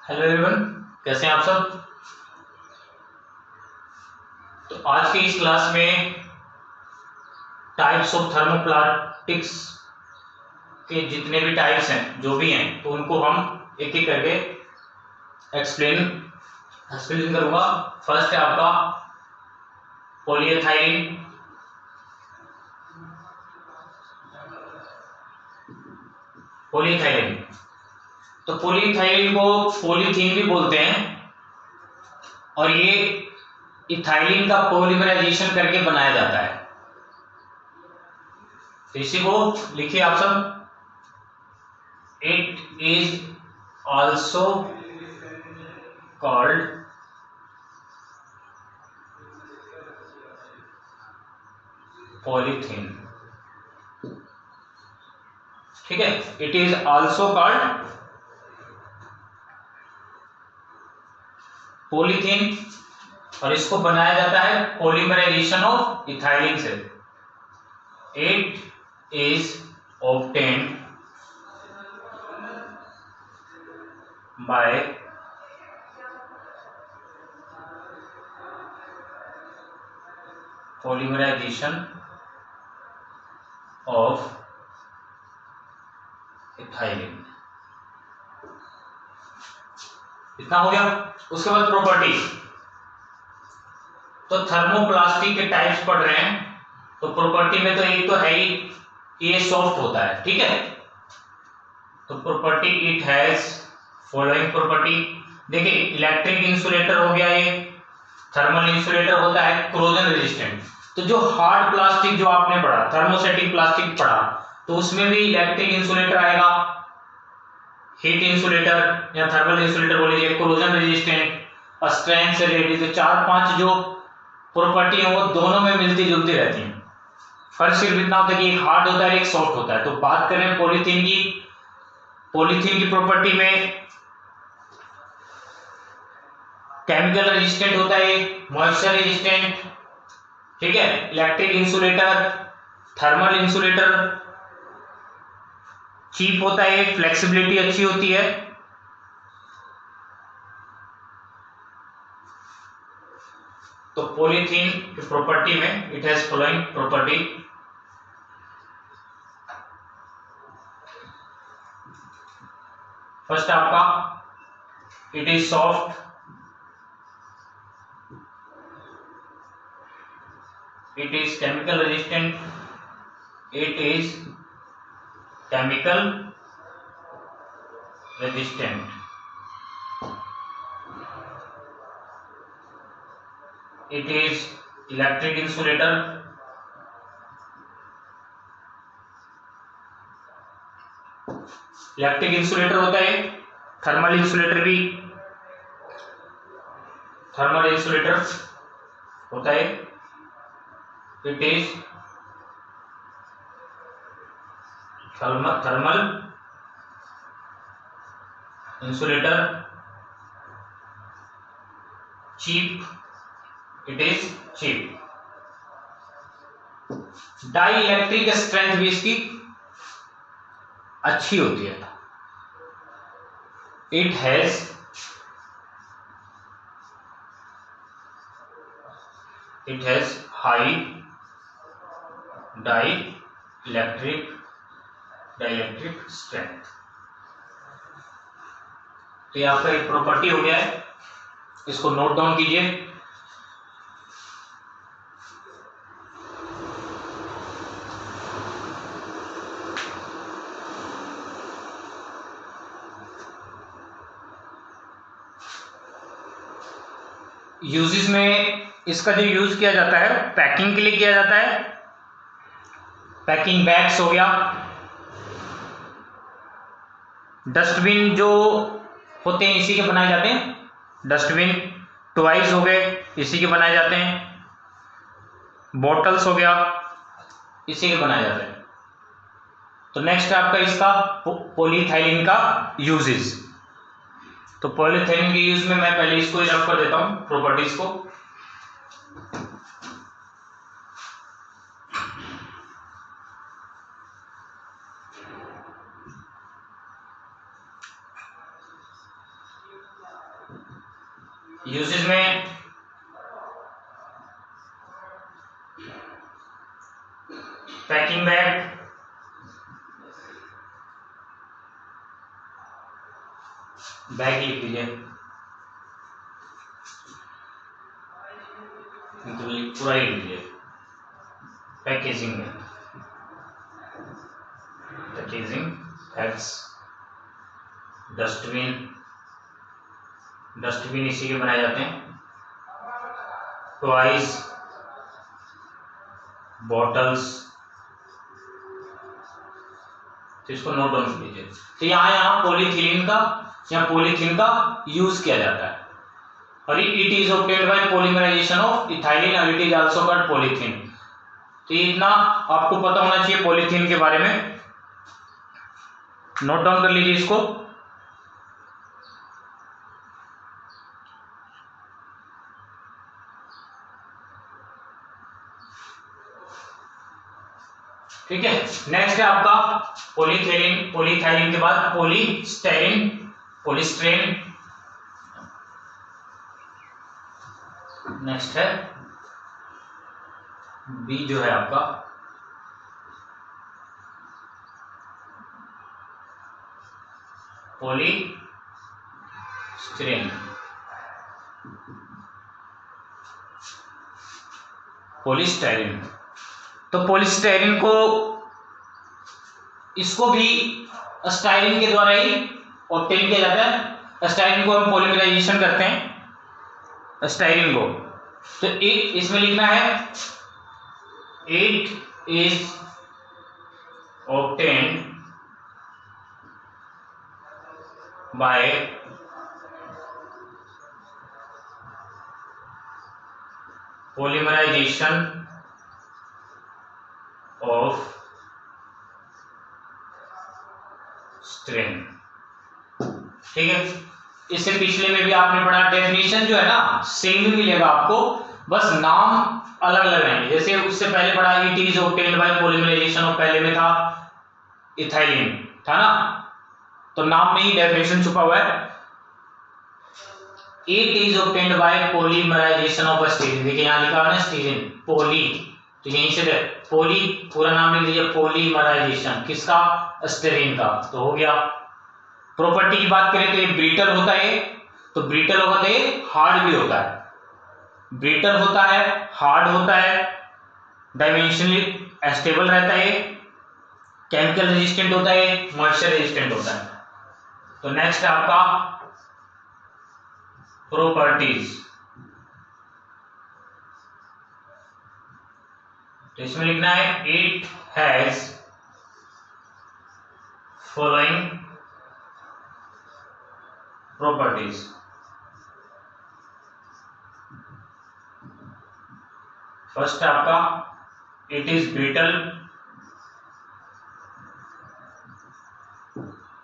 Hello everyone, कैसे हैं आप सब। तो आज के इस क्लास में टाइप्स ऑफ थर्मोप्लास्टिक्स के जितने भी टाइप्स हैं, जो भी हैं, तो उनको हम एक एक करके एक्सप्लेन करूंगा। फर्स्ट है आपका पॉलीएथाइलिन। पॉलीएथाइलिन तो पॉलीएथाइलिन को पॉलीथीन भी बोलते हैं और ये इथाइलिन का पॉलीमराइजेशन करके बनाया जाता है। तो इसी को लिखिए आप सब। It is also called polythene. ठीक है, it is also called polythene और इसको बनाया जाता है पॉलीमराइजेशन ऑफ इथाइलिन से। It is obtained by polymerisation of ethylene. इतना हो गया। उसके बाद प्रॉपर्टी। तो थर्मोप्लास्टिक के टाइप्स पढ़ रहे हैं, तो प्रॉपर्टी में तो एक तो है ही कि ये सॉफ्ट होता है। ठीक है, तो property it has following property. देखिए, इलेक्ट्रिक इंसुलेटर हो गया, ये थर्मल इंसुलेटर होता है, कोरोजन रेजिस्टेंट। तो जो हार्ड प्लास्टिक जो आपने पढ़ा, थर्मोसेटिक प्लास्टिक पढ़ा, तो उसमें भी इलेक्ट्रिक इंसुलेटर आएगा, हीट इंसुलेटर या थर्मल इंसुलेटर बोल लीजिए, कोरोजन रेजिस्टेंट, स्ट्रेंथ से रिलेटेड। तो चार पांच जो प्रॉपर्टी है वो दोनों में मिलती जुलती रहती हैं। फर्क सिर्फ इतना होता है कि एक हार्ड होता है, एक सॉफ्ट होता है। तो बात करें पॉलीथीन की, पॉलीथीन की प्रॉपर्टी में केमिकल रेजिस्टेंट होता है, मॉइस्चर रेजिस्टेंट, ठीक है, electric insulator, thermal insulator, cheap होता है, फ्लेक्सिबिलिटी अच्छी होती है। तो पॉलीथीन की प्रॉपर्टी में it has following property. First आपका it is soft, it is chemical resistant, it is chemical resistant, it is electric insulator, electric insulator होता है, थर्मल इंसुलेटर भी, थर्मल इंसुलेटर होता है, it is thermal insulator, cheap, it is cheap. Dielectric strength भी इसकी अच्छी होती है। It has high dielectric strength. तो ये आपका एक प्रॉपर्टी हो गया है, इसको नोट डाउन कीजिए। यूजेस में इसका जो यूज किया जाता है, पैकिंग के लिए किया जाता है। पैकिंग बैग्स हो गया, डस्टबिन जो होते हैं इसी के बनाए जाते हैं, डस्टबिन, टॉयज हो गए इसी के बनाए जाते हैं, बॉटल्स हो गया इसी के बनाए जाते हैं। तो नेक्स्ट है आपका इसका पॉलीथाइलिन का यूजेस। तो पॉलीथाइलिन के यूज में मैं पहले इसको रख कर देता हूं प्रॉपर्टीज को। यूजेस में पैकिंग बैग, बैग लिख लीजिए, पूरा ही लीजिए। पैकेजिंग में पैकेजिंग बैग्स, डस्टबिन, डस्टबिन इसी के बनाए जाते हैं। टॉयज, बॉटल्स, तो इसको नोट डाउन कर लीजिए। तो यहाँ पॉलीथीन का यूज किया जाता है और it is obtained by polymerisation of ethylene और it is also called polythene. तो इतना आपको पता होना चाहिए पॉलीथीन के बारे में, नोट डाउन कर लीजिए इसको। ठीक है, नेक्स्ट है आपका पॉलीथीन, पॉलीथाइलिन के बाद पॉलीस्टाइरीन, पॉलीस्ट्रेन। नेक्स्ट है बी जो है आपका पॉलीस्टीरीन, पॉलीस्टाइरीन। तो पॉलीस्टाइरीन को, इसको भी स्टाइरीन के द्वारा ही ऑब्टेन किया जाता है। स्टाइरीन को हम पॉलीमराइजेशन करते हैं स्टाइरीन को। तो एक इसमें लिखना है it is obtained by polymerisation of styrene. ठीक है, इससे पिछले में भी आपने पढ़ा, डेफिनेशन जो है ना सेम ही मिलेगा आपको, बस नाम अलग अलग रहेंगे। जैसे उससे पहले पढ़ा it is obtained by polymerisation of, पहले में था इथाइलिन था ना, तो नाम में ही डेफिनेशन छुपा हुआ है। It is obtained by polymerisation of styrene, देखिए यहाँ लिखा है ना स्टीरीन, पॉली, तो यहीं से पॉली पूरा नाम लिख लीजिए, पॉलीमराइजेशन किसका, स्टीरीन का, तो हो गया। प्रॉपर्टी की बात करें तो ये ब्रिटल होता है, तो ब्रिटल होगा तो ये हार्ड भी होता है, ब्रिटल होता है, हार्ड होता है, डायमेंशनली स्टेबल रहता है, केमिकल रेजिस्टेंट होता है, मॉइस्चर रेजिस्टेंट होता है। तो नेक्स्ट है आपका प्रॉपर्टीज। तो इसमें लिखना है it has following properties. First है आपका इट इज ब्रिटल,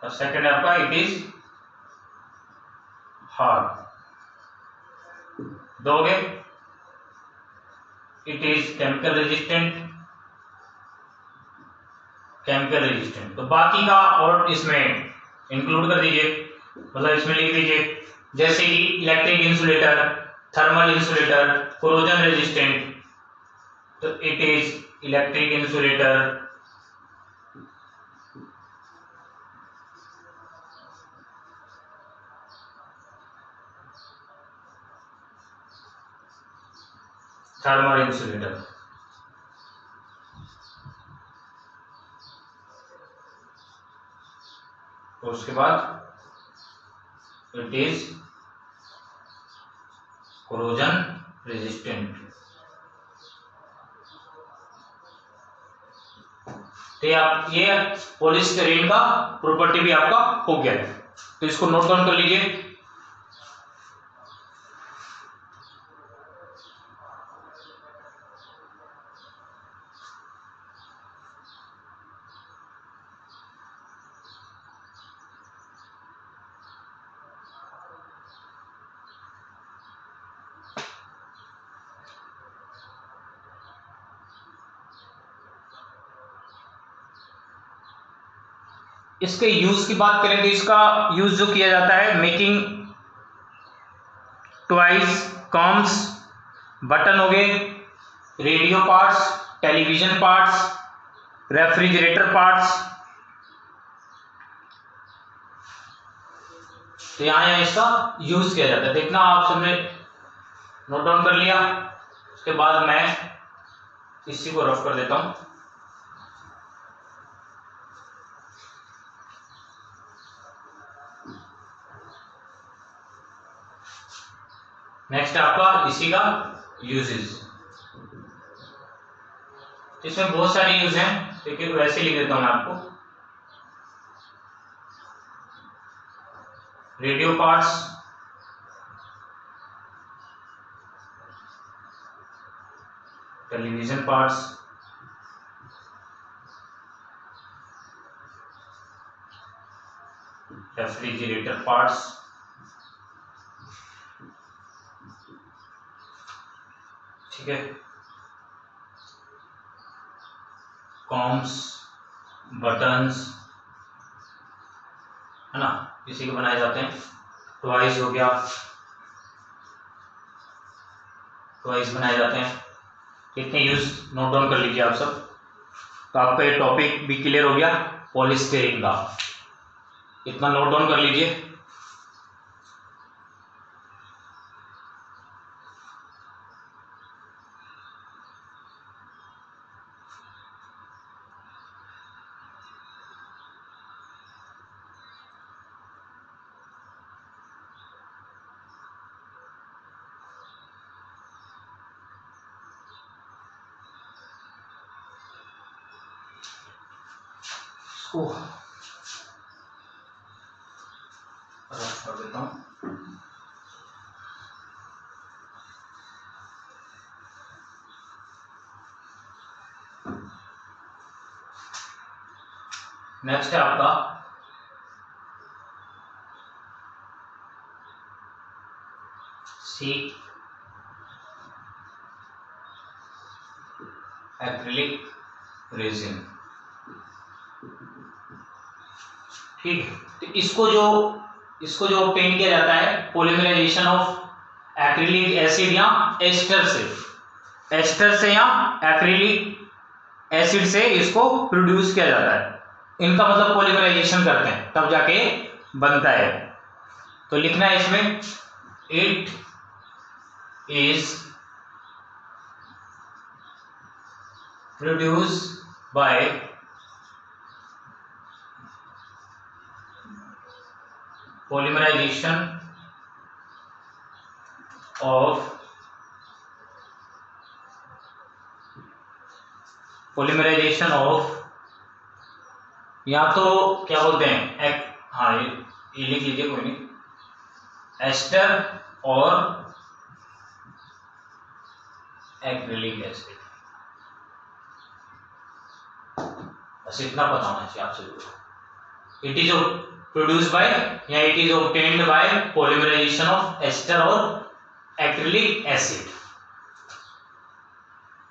और सेकंड है आपका इट इज हार्ड। दो हो गए, it is chemical resistant, chemical resistant. तो बाकी का और इसमें इंक्लूड कर दीजिए, मतलब इसमें लिख दीजिए, जैसे कि electric insulator, thermal insulator, corrosion resistant, तो it is electric insulator, thermal insulator. तो उसके बाद इट इज कोरोजन रेजिस्टेंट। तो ये पॉलीस्टीरीन का प्रॉपर्टी भी आपका हो गया है, तो इसको नोट डाउन कर लीजिए। इसके यूज की बात करें तो इसका यूज जो किया जाता है मेकिंग टॉयज, कॉम्स, बटन हो गए, radio parts, television parts, refrigerator parts. तो यहाँ इसका यूज किया जाता है। देखना आप सबने नोट डाउन कर लिया। उसके बाद मैं इसी को रफ कर देता हूं। नेक्स्ट आपका इसी का यूजेस। इसमें बहुत सारे यूज हैं, लेकिन वैसे लिख देता हूं मैं आपको। Radio parts, television parts, refrigerator parts, ठीक है, कॉम्स, बटन्स, है ना, इसी के बनाए जाते हैं। टॉयज हो गया, टॉयज बनाए जाते हैं। कितने यूज नोट डाउन कर लीजिए आप सब। तो आपका ये टॉपिक भी क्लियर हो गया पॉलीस्टीरीन का, इतना नोट डाउन कर लीजिए। रफ कर देता हूं। नेक्स्ट है आपका सी एक्रिलिक रेजिन। ठीक है, तो इसको जो ऑब्टेन किया जाता है पॉलीमराइजेशन ऑफ एक्रिलिक एसिड या एस्टर से या एक्रिलिक एसिड से इसको प्रोड्यूस किया जाता है। इनका मतलब पॉलीमराइजेशन करते हैं तब जाके बनता है। तो लिखना है इसमें it is produced bye polymerization of या तो क्या बोलते हैं हाँ ये लिख लीजिए, कोई नहीं, एस्टर और एक्रिलिक एसिड। बस इतना पता होना चाहिए आप सभी। इट इज प्रोड्यूस्ड बाय या it is obtained by polymerisation of ester और एक्रिलिक एसिड।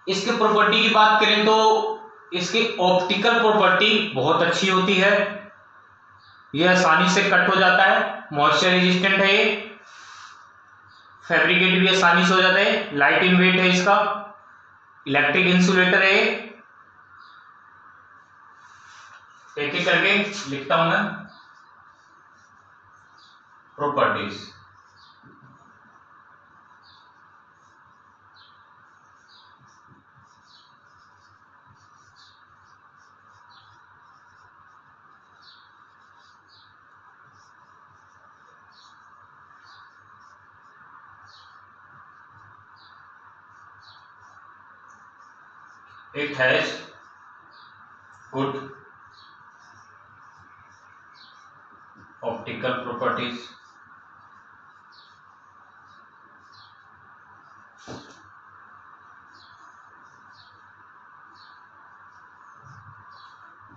इसके प्रॉपर्टी की बात करें तो इसकी ऑप्टिकल प्रॉपर्टी बहुत अच्छी होती है। यह आसानी से कट हो जाता है, मॉइस्चर रेजिस्टेंट है, ये फैब्रिकेट भी आसानी से हो जाता है, लाइट इन वेट है इसका, इलेक्ट्रिक इंसुलेटर है। एक एक करके लिखता हूं मैं properties. It has good optical properties,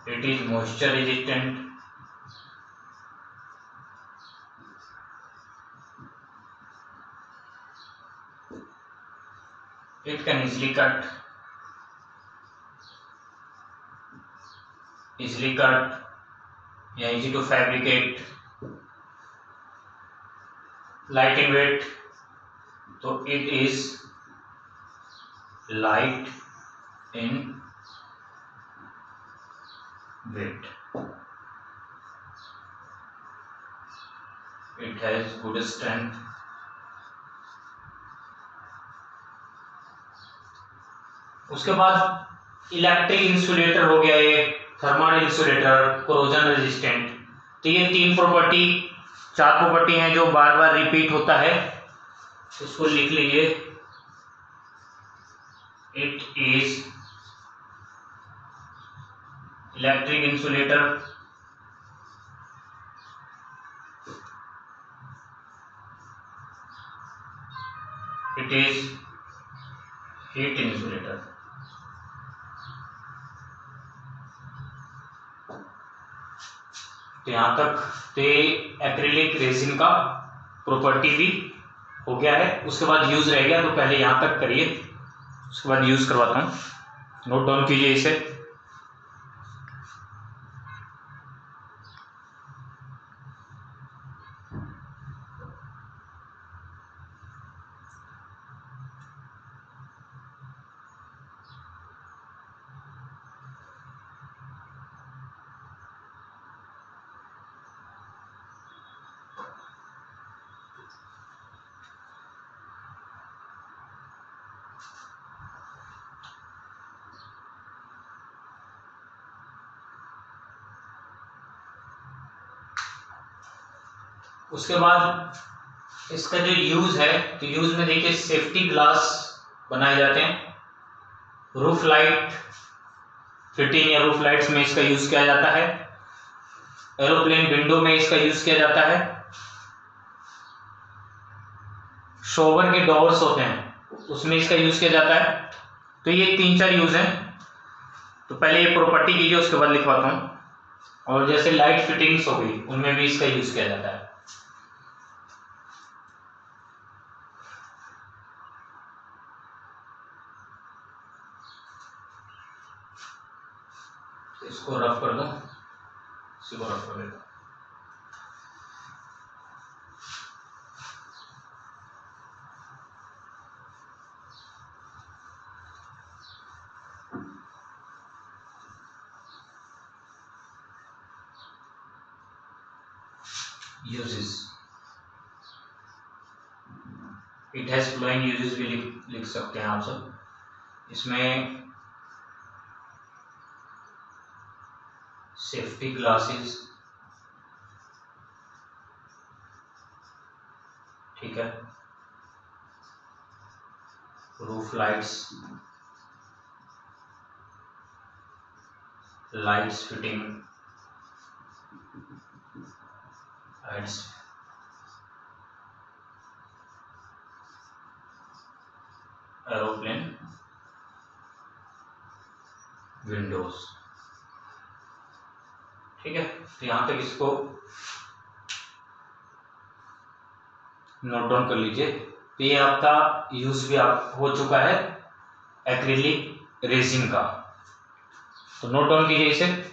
it is moisture resistant, it can easily cut या easy to fabricate, light in weight, तो it is light in weight, it has good strength, उसके बाद इलेक्ट्रिक इंसुलेटर हो गया, ये thermal insulator, corrosion resistant. तो ये 3 property, 4 property हैं जो बार बार रिपीट होता है, इसको लिख लीजिए। It is electric insulator, it is heat insulator. तो यहां तक तो एक्रिलिक रेजिन का प्रॉपर्टी भी हो गया है। उसके बाद यूज रह गया, तो पहले यहां तक करिए, उसके बाद यूज करवाता हूं, नोट डाउन कीजिए इसे। उसके बाद इसका जो यूज है, तो यूज में देखिए सेफ्टी ग्लास बनाए जाते हैं, रूफ लाइट फिटिंग या रूफ लाइट्स में इसका यूज किया जाता है, एरोप्लेन विंडो में इसका यूज किया जाता है, शोवर के डोर्स होते हैं उसमें इसका यूज किया जाता है। तो ये 3-4 यूज हैं। तो पहले ये प्रॉपर्टी कीजिए, उसके बाद लिखवाता हूं। और जैसे लाइट फिटिंग्स हो गई, उनमें भी इसका यूज किया जाता है। इसको रफ कर दो, इसी को रफ कर देता हूं। Uses, it has following uses भी लिख सकते हैं आप सब। इसमें सेफ्टी ग्लासेस, ठीक है, roof lights, lights fitting, lights, aeroplane Windows, ठीक है। तो यहां तक इसको नोट डाउन कर लीजिए। तो ये आपका यूज भी आप हो चुका है एक्रिलिक रेजिन का, तो नोट डाउन कीजिए इसे।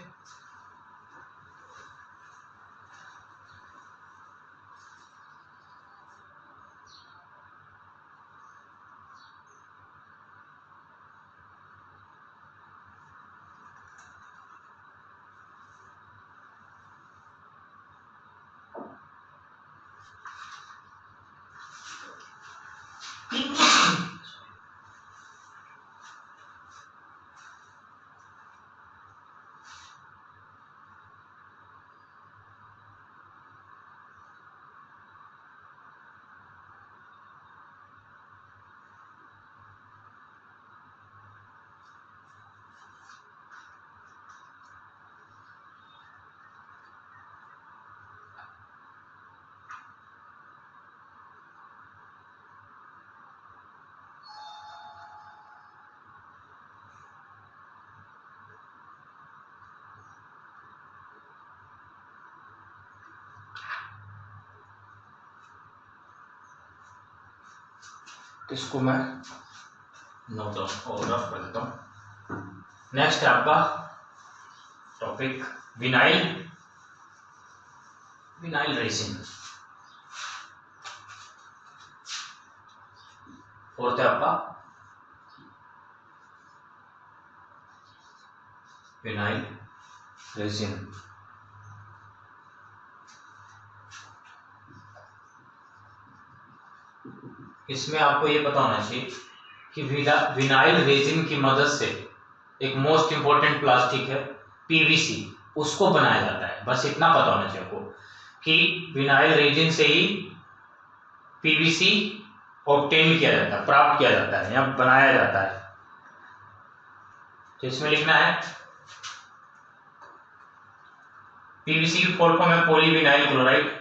इसको मैं नोट डाउन और रफ कर देता हूं। नेक्स्ट है आपका topic vinyl, vinyl resin. Fourth है आपका विनाइल रेजिन। इसमें आपको ये पता होना चाहिए कि विनाइल रेजिन की मदद से एक मोस्ट इंपॉर्टेंट प्लास्टिक है पीवीसी, उसको बनाया जाता है। बस इतना पता होना चाहिए आपको कि विनाइल रेजिन से ही पीवीसी ऑब्टेन किया जाता है, प्राप्त किया जाता है या बनाया जाता है। तो इसमें लिखना है पीवीसी की फुल फॉर्म है पॉलीविनाइल क्लोराइड।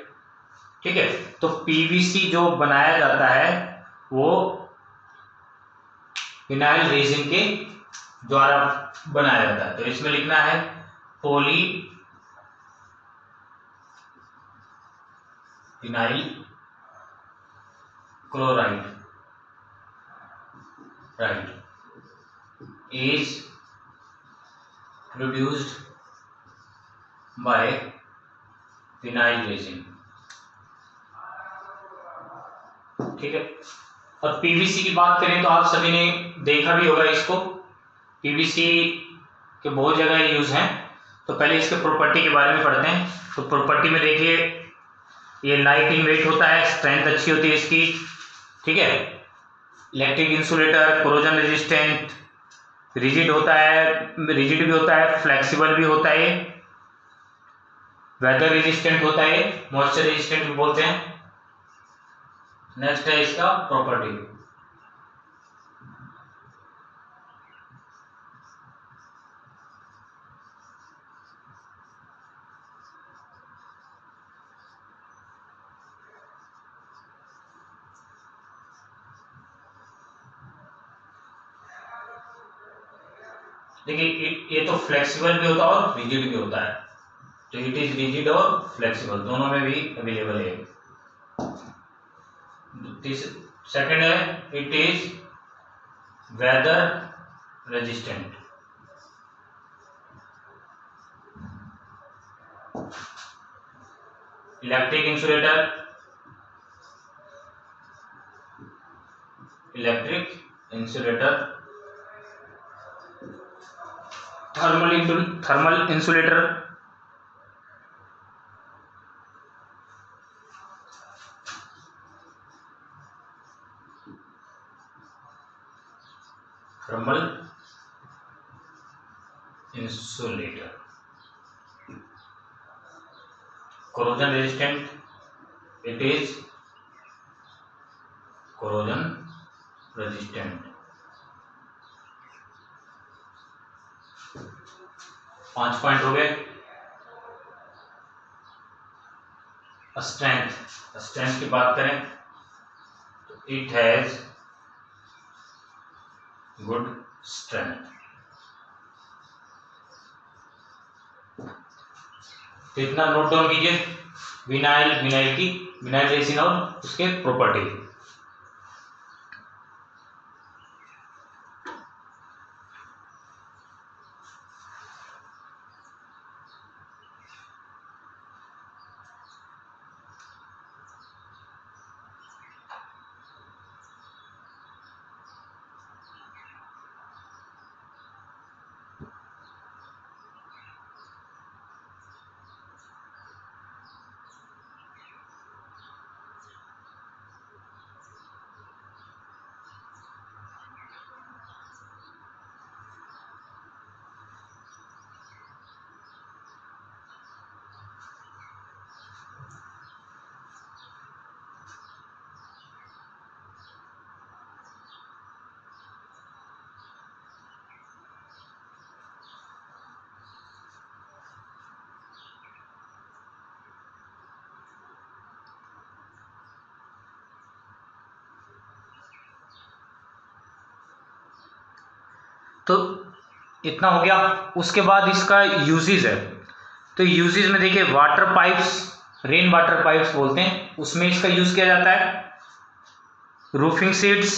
ठीक है, तो पीवीसी जो बनाया जाता है वो विनाइल रेजिन के द्वारा बनाया जाता है। तो इसमें लिखना है polyvinyl chloride is produced by vinyl resin। ठीक है, और पीवीसी की बात करें तो आप सभी ने देखा भी होगा इसको, पीवीसी के बहुत जगह यूज हैं। तो पहले इसके प्रॉपर्टी के बारे में पढ़ते हैं। तो प्रॉपर्टी में देखिए ये लाइट इन वेट होता है, स्ट्रेंथ अच्छी होती है इसकी। ठीक है, electric insulator, corrosion resistant, rigid होता है, रिजिड भी होता है, फ्लेक्सिबल भी होता है, वेदर रेजिस्टेंट होता है, मॉइस्चर रेजिस्टेंट भी बोलते हैं। नेक्स्ट है इसका प्रॉपर्टी। देखिए ये तो फ्लेक्सिबल भी होता है और रिजिड भी होता है। तो इट इज रिजिड और फ्लेक्सिबल दोनों में भी अवेलेबल है। सेकंड है it is whether resistant. Electric insulator, thermal insulator, corrosion resistant, it is corrosion resistant। 5 point हो गए। स्ट्रेंथ की बात करें तो इट हैज गुड स्ट्रेंथ। तो इतना नोट डाउन कीजिए विनाइल रेजिन और उसके प्रॉपर्टी। तो इतना हो गया। उसके बाद इसका यूजेज है। तो यूजेज में देखिए water pipes, rain water pipes बोलते हैं, उसमें इसका यूज किया जाता है। रूफिंग सीट्स,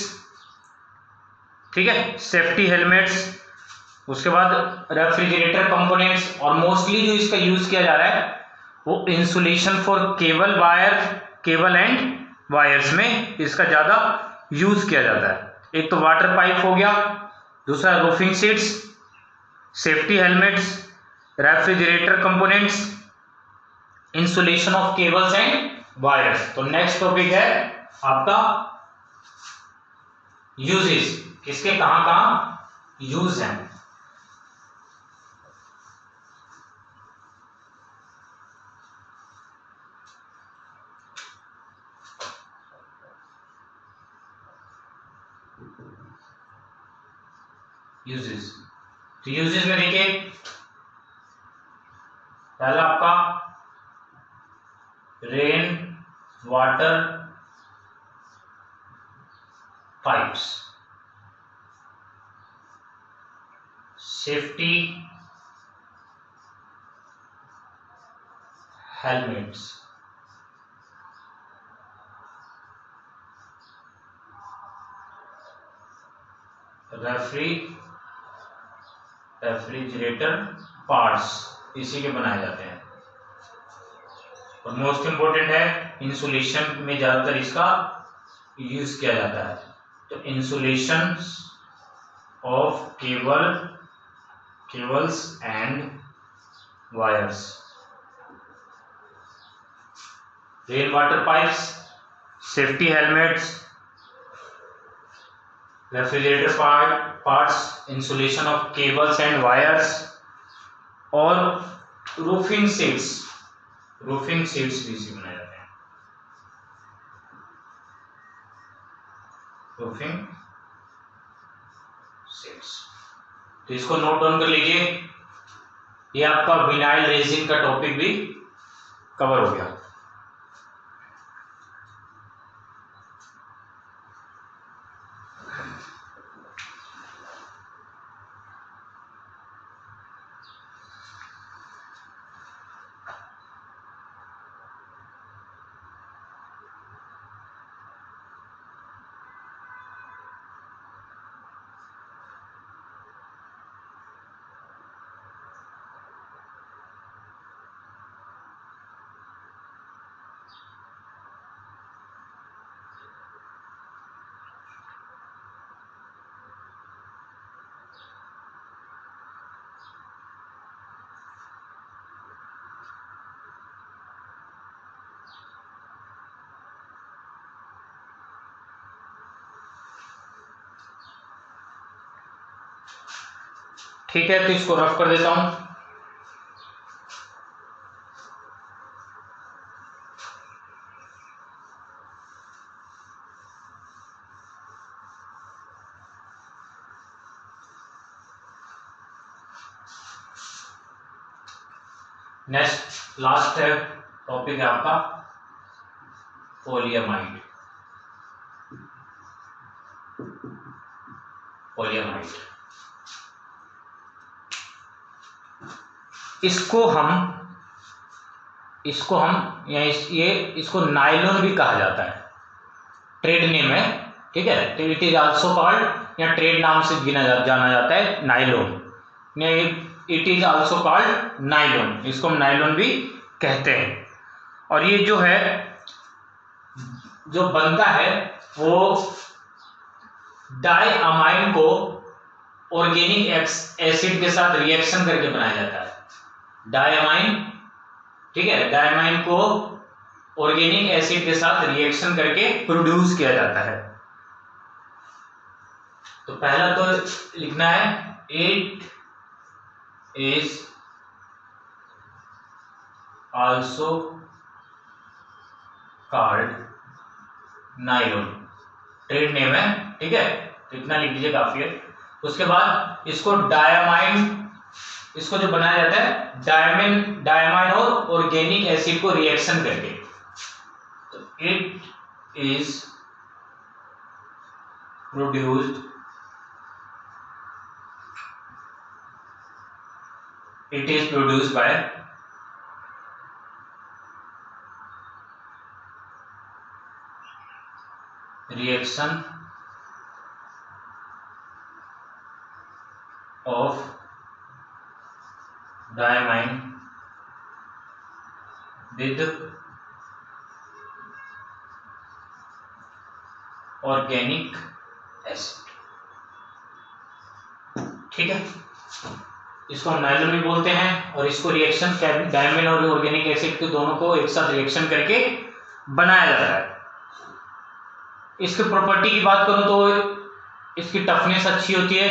ठीक है, सेफ्टी हेलमेट्स, उसके बाद रेफ्रिजरेटर कंपोनेंट्स, और मोस्टली जो इसका यूज किया जा रहा है वो insulation for cable and wires में इसका ज्यादा यूज किया जाता है। एक तो वाटर पाइप हो गया, दूसरा roofing sheets, safety helmets, refrigerator components, insulation of cables and wires. तो नेक्स्ट टॉपिक है आपका यूजेस, किसके कहां कहां यूज हैं। यूजेस, तो यूजेस में देखिए पहला आपका rain water pipes, safety helmets, refrigerator parts इसी के बनाए जाते हैं। और मोस्ट इंपोर्टेंट है इंसुलेशन में ज्यादातर इसका यूज किया जाता है। तो insulation of cables and wires, rain water pipes, safety helmets, refrigerator parts, insulation of cables and wires और रूफिंग सीट्स भी इसी बनाए जाते हैं। रूफिंग सीट्स, तो इसको नोट डाउन कर लीजिए। ये आपका विनाइल रेजिन का टॉपिक भी कवर हो गया। ठीक है, तो इसको रफ कर देता हूं। नेक्स्ट लास्ट है टॉपिक है आपका पॉलीएमाइड। इसको हम या इसको नायलॉन भी कहा जाता है, ट्रेड नेम है, ठीक है। इट इज आल्सो कॉल्ड, या ट्रेड नाम से जाना जाता है nylon, it is also called nylon, इसको हम नायलॉन भी कहते हैं। और ये जो है जो बनता है वो डायअमाइन को ऑर्गेनिक एसिड के साथ रिएक्शन करके बनाया जाता है। डायअमाइन, ठीक है, डायअमाइन को ऑर्गेनिक एसिड के साथ रिएक्शन करके प्रोड्यूस किया जाता है। तो पहला तो लिखना है it is also called nylon, trade name है, ठीक है, इतना लिख लीजिए काफी है। उसके बाद इसको डायमाइन, इसको जो बनाया जाता है डायमाइन और ऑर्गेनिक एसिड को रिएक्शन करके, तो it is produced by reaction of diamine with organic acid. ठीक है, इसको हम नाइलर भी बोलते हैं और इसको रिएक्शन डायमीन और ऑर्गेनिक एसिड के दोनों को एक साथ रिएक्शन करके बनाया जाता है। इसके प्रॉपर्टी की बात करूं तो इसकी टफनेस अच्छी होती है,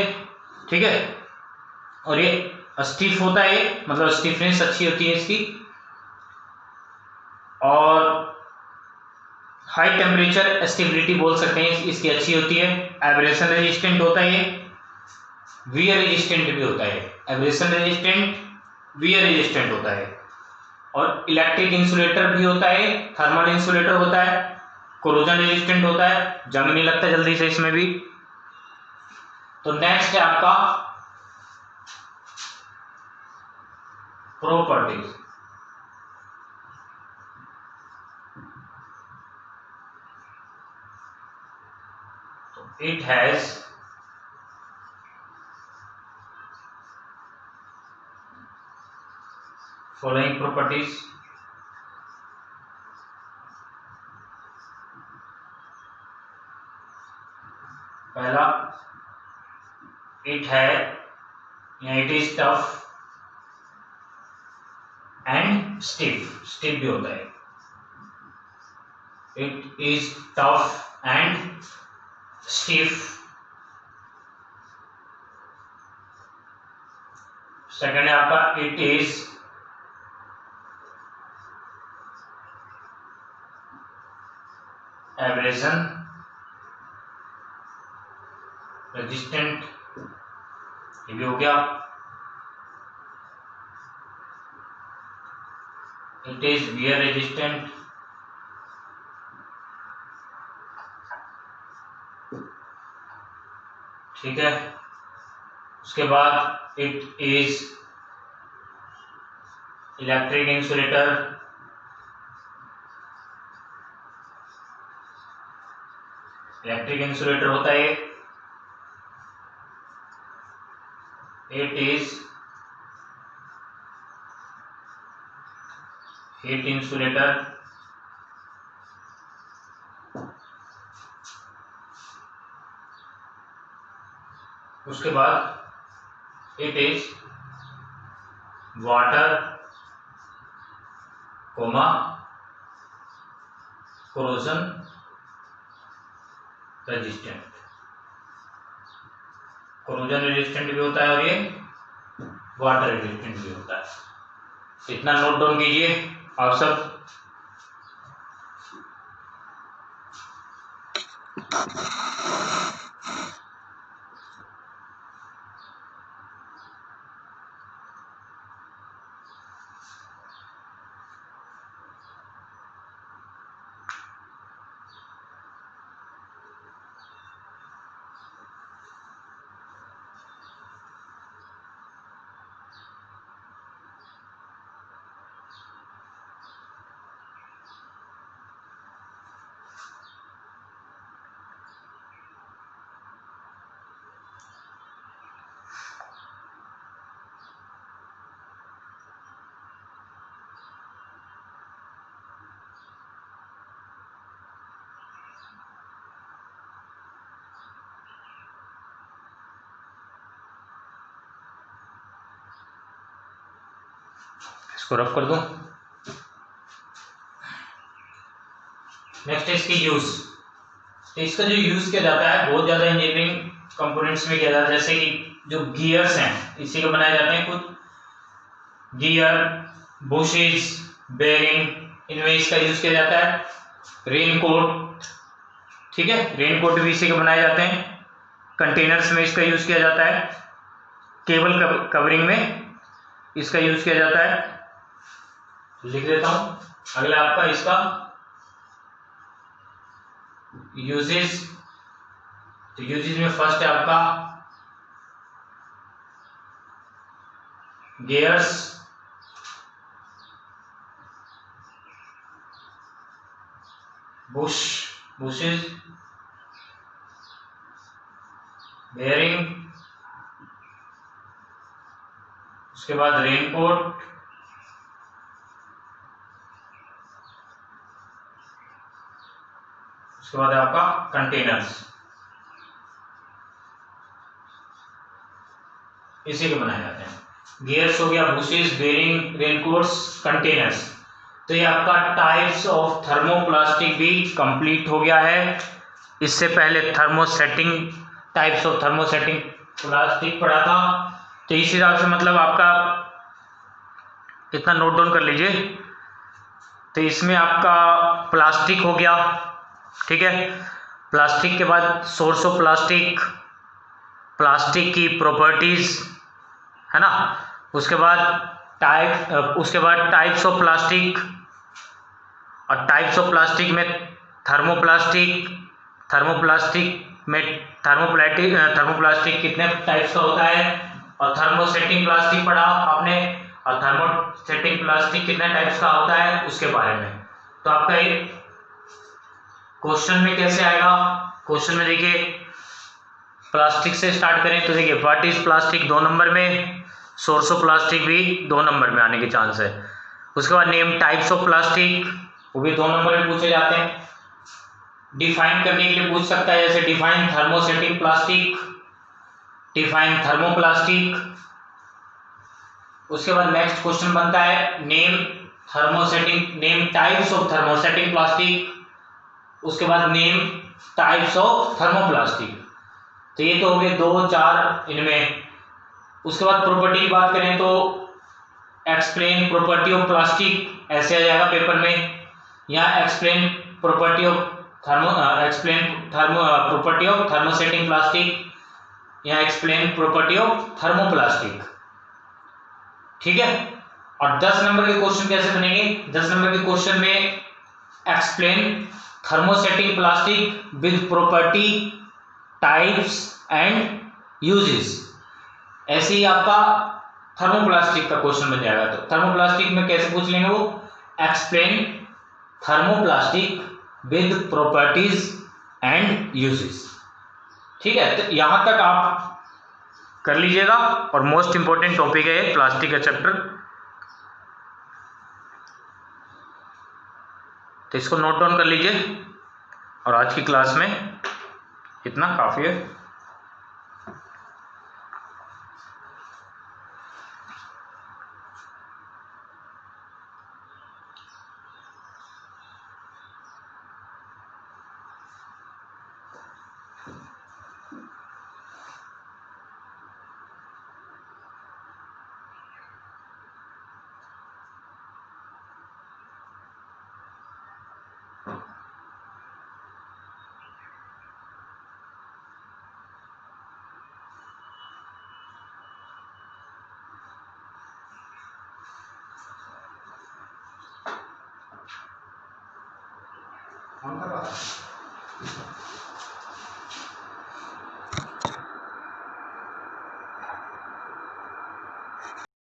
ठीक है, और ये स्टिफ होता है, मतलब स्टिफनेस अच्छी होती है इसकी, और हाई टेम्परेचर स्टेबिलिटी बोल सकते हैं इसकी अच्छी होती है। एब्रेशन रेजिस्टेंट होता है, वियर रेजिस्टेंट भी होता है, एब्रेशन रेजिस्टेंट, वियर रेजिस्टेंट होता है, और इलेक्ट्रिक इंसुलेटर भी होता है, थर्मल इंसुलेटर होता है, कोरोजन रेजिस्टेंट होता है, जंग नहीं लगता जल्दी से इसमें भी। तो नेक्स्ट है आपका प्रॉपर्टीज। तो इट हैज फॉलोइंग प्रॉपर्टीज। पहला, इट है या it is tough and stiff, stiff भी होता है, it is tough and stiff. Second है आपका इट इज एब्रेशन रेजिस्टेंट, ये भी हो गया। इट इज वियर रेजिस्टेंट, ठीक है। उसके बाद it is electric insulator, electric insulator होता है। इट इज हीट इंसुलेटर, उसके बाद it is water comma corrosion resistant, corrosion resistant भी होता है और ये वाटर रेजिस्टेंट भी होता है। इतना नोट डाउन कीजिए आप सब। इसको रफ कर दूं। नेक्स्ट है इसकी यूज। तो इसका जो यूज किया जाता है बहुत ज्यादा इंजीनियरिंग कंपोनेंट्स में किया जाता है, जैसे कि जो गियर्स हैं इसी को बनाए जाते हैं, कुछ गियर, बुशेस, बेयरिंग, इनमें इसका यूज किया जाता है। रेनकोट, ठीक है, रेनकोट भी इसी के बनाए जाते हैं। कंटेनर्स में इसका यूज किया जाता है, केबल कवरिंग में इसका यूज किया जाता है। लिख देता हूं। अगला आपका इसका यूजेस। तो यूजेस में फर्स्ट है आपका गियर्स, बुशेस, बेयरिंग, उसके बाद रेनकोट, उसके बाद आपका कंटेनर्स। इसी के बनाए जाते हैं। गियर्स हो गया, बुशेस, बेरिंग, रेनकोट्स, कंटेनर्स। तो ये आपका टाइप्स ऑफ थर्मोप्लास्टिक भी कंप्लीट हो गया है। इससे पहले thermosetting, types of thermosetting plastic पढ़ा था। तो इस हिसाब से मतलब आपका इतना नोट डाउन कर लीजिए। तो इसमें आपका प्लास्टिक हो गया, ठीक है। प्लास्टिक के बाद सोर्स ऑफ प्लास्टिक, प्लास्टिक की प्रॉपर्टीज, है ना। उसके बाद टाइप्स ऑफ प्लास्टिक, और टाइप्स ऑफ प्लास्टिक में थर्मोप्लास्टिक, थर्मोप्लास्टिक कितने टाइप्स का होता है, और थर्मोसेटिंग प्लास्टिक पढ़ा आपने, और थर्मोसेटिंग प्लास्टिक कितने टाइप्स का होता है उसके बारे में। तो आपका एक क्वेश्चन में कैसे आएगा, क्वेश्चन में देखिए प्लास्टिक से स्टार्ट करें तो देखिए व्हाट इज प्लास्टिक 2 नंबर में, सोर्स ऑफ प्लास्टिक भी 2 नंबर में आने के चांस है। उसके बाद नेम टाइप्स ऑफ प्लास्टिक, वो भी 2 नंबर में पूछे जाते हैं। डिफाइन करने के लिए पूछ सकता है, जैसे define thermosetting plastic, define thermoplastic. उसके बाद नेक्स्ट क्वेश्चन बनता है name types of thermosetting plastic, उसके बाद नेम टाइप्स ऑफ थर्मोप्लास्टिक। तो ये तो हो गए 2 4 इनमें। उसके बाद प्रॉपर्टी की बात करें तो एक्सप्लेन प्रॉपर्टी ऑफ प्लास्टिक ऐसे आ जाएगा पेपर में, या explain property of thermosetting plastic, या एक्सप्लेन प्रॉपर्टी ऑफ थर्मोप्लास्टिक, ठीक है। और 10 नंबर के क्वेश्चन कैसे बनेंगे, 10 नंबर के क्वेश्चन में explain thermosetting plastic with property, types and uses. ऐसे ही आपका थर्मोप्लास्टिक का क्वेश्चन बन जाएगा। तो थर्मोप्लास्टिक में कैसे पूछ लेंगे वो, explain thermoplastic with properties and uses, ठीक है। तो यहां तक आप कर लीजिएगा, और मोस्ट इंपॉर्टेंट टॉपिक है प्लास्टिक का चैप्टर। तो इसको नोट डाउन कर लीजिए, और आज की क्लास में इतना काफी है। कौन कर रहा है?